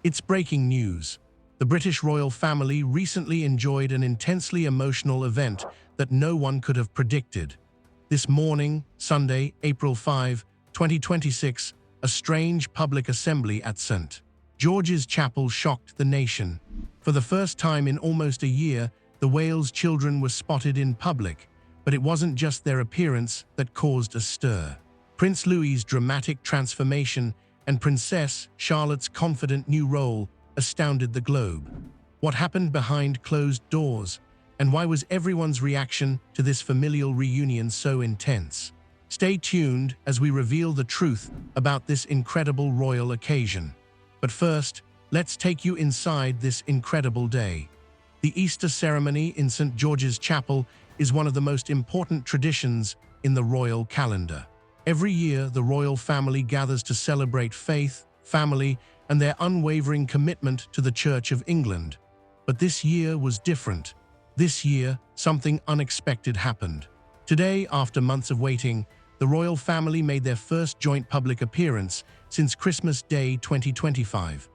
It's breaking news. The British royal family recently enjoyed an intensely emotional event that no one could have predicted. This morning, Sunday, April 5, 2026, a strange public assembly at St. George's Chapel shocked the nation. For the first time in almost a year, the Wales children were spotted in public, but it wasn't just their appearance that caused a stir. Prince Louis's dramatic transformation and Princess Charlotte's confident new role astounded the globe. What happened behind closed doors, and why was everyone's reaction to this familial reunion so intense? Stay tuned as we reveal the truth about this incredible royal occasion. But first, let's take you inside this incredible day. The Easter ceremony in St. George's Chapel is one of the most important traditions in the royal calendar. Every year, the royal family gathers to celebrate faith, family, and their unwavering commitment to the Church of England. But this year was different. This year, something unexpected happened. Today, after months of waiting, the royal family made their first joint public appearance since Christmas Day 2025.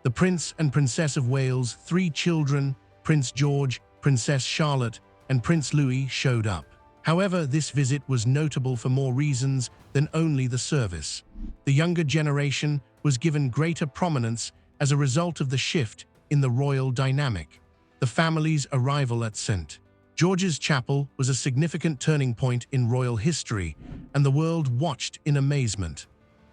The Prince and Princess of Wales' three children, Prince George, Princess Charlotte, and Prince Louis, showed up. However, this visit was notable for more reasons than only the service. The younger generation was given greater prominence as a result of the shift in the royal dynamic. The family's arrival at St. George's Chapel was a significant turning point in royal history, and the world watched in amazement.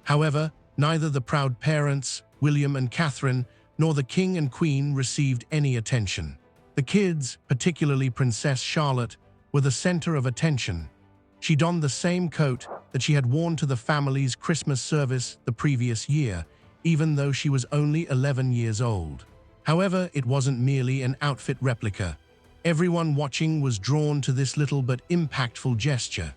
However, neither the proud parents, William and Catherine, nor the King and Queen received any attention. The kids, particularly Princess Charlotte, were the center of attention. She donned the same coat that she had worn to the family's Christmas service the previous year, even though she was only 11 years old. However, it wasn't merely an outfit replica. Everyone watching was drawn to this little but impactful gesture.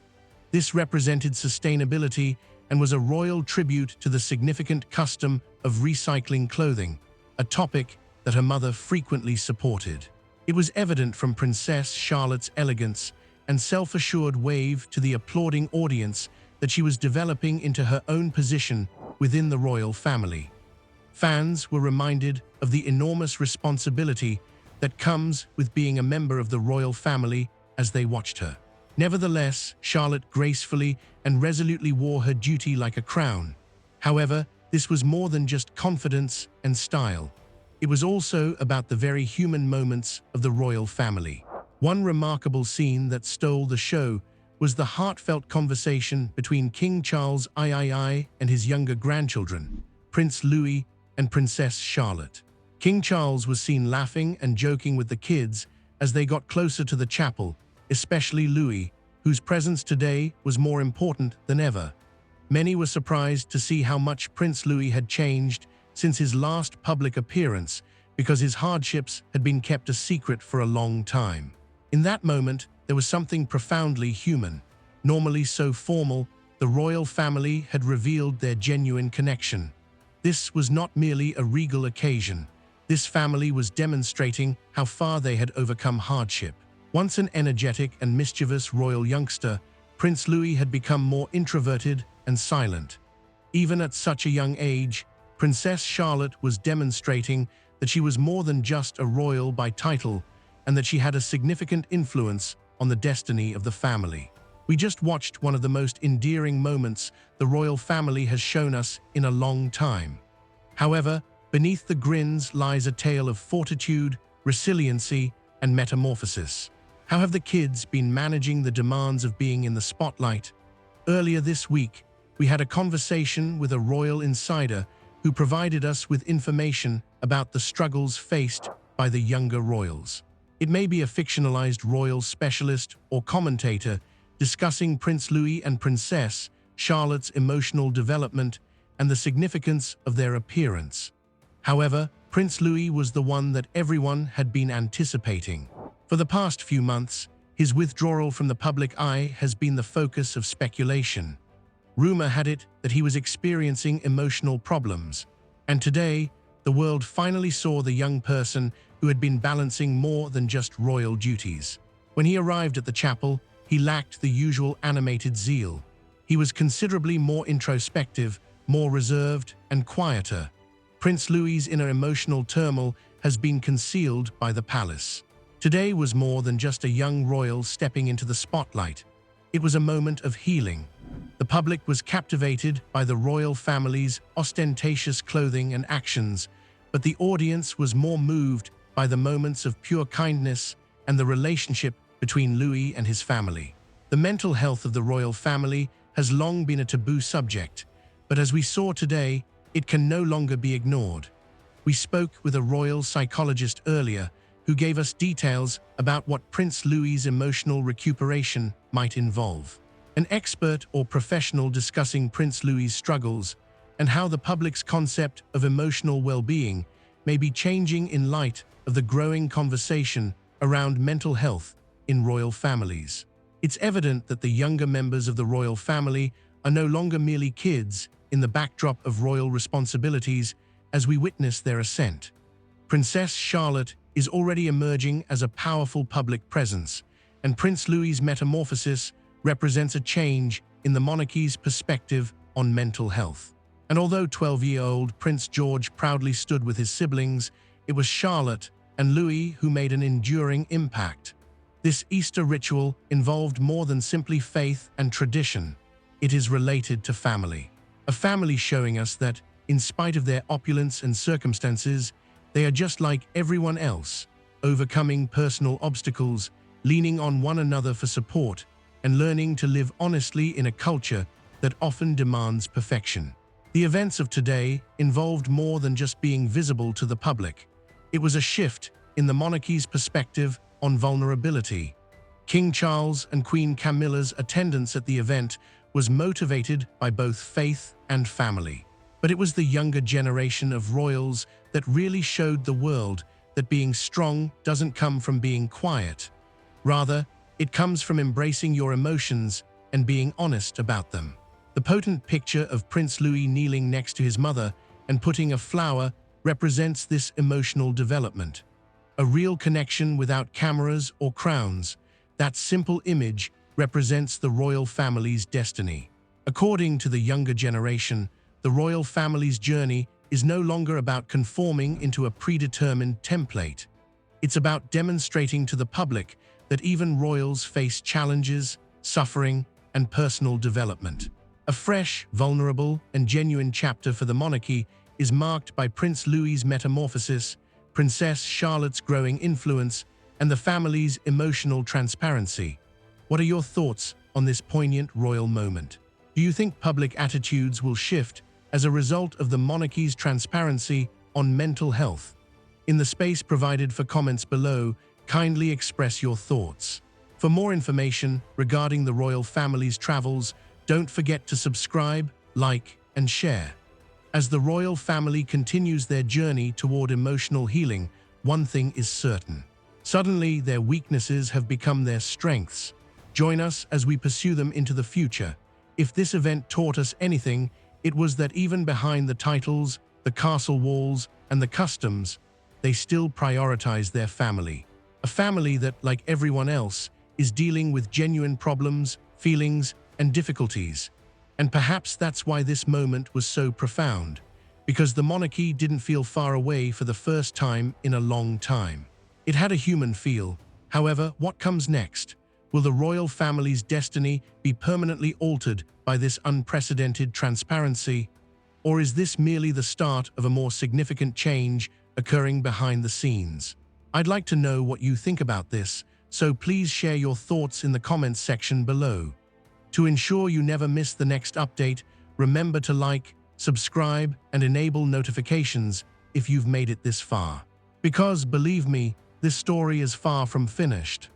This represented sustainability and was a royal tribute to the significant custom of recycling clothing, a topic that her mother frequently supported. It was evident from Princess Charlotte's elegance and self-assured wave to the applauding audience that she was developing into her own position within the royal family. Fans were reminded of the enormous responsibility that comes with being a member of the royal family as they watched her. Nevertheless, Charlotte gracefully and resolutely wore her duty like a crown. However, this was more than just confidence and style. It was also about the very human moments of the royal family. One remarkable scene that stole the show was the heartfelt conversation between King Charles III and his younger grandchildren, Prince Louis and Princess Charlotte. King Charles was seen laughing and joking with the kids as they got closer to the chapel, especially Louis, whose presence today was more important than ever. Many were surprised to see how much Prince Louis had changed since his last public appearance, because his hardships had been kept a secret for a long time. In that moment, there was something profoundly human. Normally so formal, the royal family had revealed their genuine connection. This was not merely a regal occasion. This family was demonstrating how far they had overcome hardship. Once an energetic and mischievous royal youngster, Prince Louis had become more introverted and silent. Even at such a young age, Princess Charlotte was demonstrating that she was more than just a royal by title, and that she had a significant influence on the destiny of the family. We just watched one of the most endearing moments the royal family has shown us in a long time. However, beneath the grins lies a tale of fortitude, resiliency, and metamorphosis. How have the kids been managing the demands of being in the spotlight? Earlier this week, we had a conversation with a royal insider who provided us with information about the struggles faced by the younger royals. It may be a fictionalized royal specialist or commentator discussing Prince Louis and Princess Charlotte's emotional development and the significance of their appearance. However, Prince Louis was the one that everyone had been anticipating. For the past few months, his withdrawal from the public eye has been the focus of speculation. Rumor had it that he was experiencing emotional problems, and today, the world finally saw the young person who had been balancing more than just royal duties. When he arrived at the chapel, he lacked the usual animated zeal. He was considerably more introspective, more reserved, and quieter. Prince Louis's inner emotional turmoil has been concealed by the palace. Today was more than just a young royal stepping into the spotlight. It was a moment of healing. The public was captivated by the royal family's ostentatious clothing and actions, but the audience was more moved by the moments of pure kindness and the relationship between Louis and his family. The mental health of the royal family has long been a taboo subject, but as we saw today, it can no longer be ignored. We spoke with a royal psychologist earlier who gave us details about what Prince Louis's emotional recuperation might involve. An expert or professional discussing Prince Louis's struggles and how the public's concept of emotional well-being may be changing in light of the growing conversation around mental health in royal families. It's evident that the younger members of the royal family are no longer merely kids in the backdrop of royal responsibilities as we witness their ascent. Princess Charlotte is already emerging as a powerful public presence, and Prince Louis's metamorphosis represents a change in the monarchy's perspective on mental health. And although 12-year-old Prince George proudly stood with his siblings, it was Charlotte and Louis who made an enduring impact. This Easter ritual involved more than simply faith and tradition. It is related to family. A family showing us that, in spite of their opulence and circumstances, they are just like everyone else, overcoming personal obstacles, leaning on one another for support, and learning to live honestly in a culture that often demands perfection. The events of today involved more than just being visible to the public. It was a shift in the monarchy's perspective on vulnerability. King Charles and Queen Camilla's attendance at the event was motivated by both faith and family. But it was the younger generation of royals that really showed the world that being strong doesn't come from being quiet. Rather, it comes from embracing your emotions and being honest about them. The potent picture of Prince Louis kneeling next to his mother and putting a flower represents this emotional development. A real connection without cameras or crowns. That simple image represents the royal family's destiny. According to the younger generation, the royal family's journey is no longer about conforming into a predetermined template. It's about demonstrating to the public that even royals face challenges, suffering, and personal development. A fresh, vulnerable, and genuine chapter for the monarchy is marked by Prince Louis's metamorphosis, Princess Charlotte's growing influence, and the family's emotional transparency. What are your thoughts on this poignant royal moment? Do you think public attitudes will shift as a result of the monarchy's transparency on mental health? In the space provided for comments below, kindly express your thoughts. For more information regarding the royal family's travels, don't forget to subscribe, like, and share. As the royal family continues their journey toward emotional healing, one thing is certain. Suddenly, their weaknesses have become their strengths. Join us as we pursue them into the future. If this event taught us anything, it was that even behind the titles, the castle walls, and the customs, they still prioritize their family. A family that, like everyone else, is dealing with genuine problems, feelings, and difficulties. And perhaps that's why this moment was so profound, because the monarchy didn't feel far away for the first time in a long time. It had a human feel. However, what comes next? Will the royal family's destiny be permanently altered by this unprecedented transparency? Or is this merely the start of a more significant change occurring behind the scenes? I'd like to know what you think about this, so please share your thoughts in the comments section below. To ensure you never miss the next update, remember to like, subscribe, and enable notifications if you've made it this far. Because, believe me, this story is far from finished.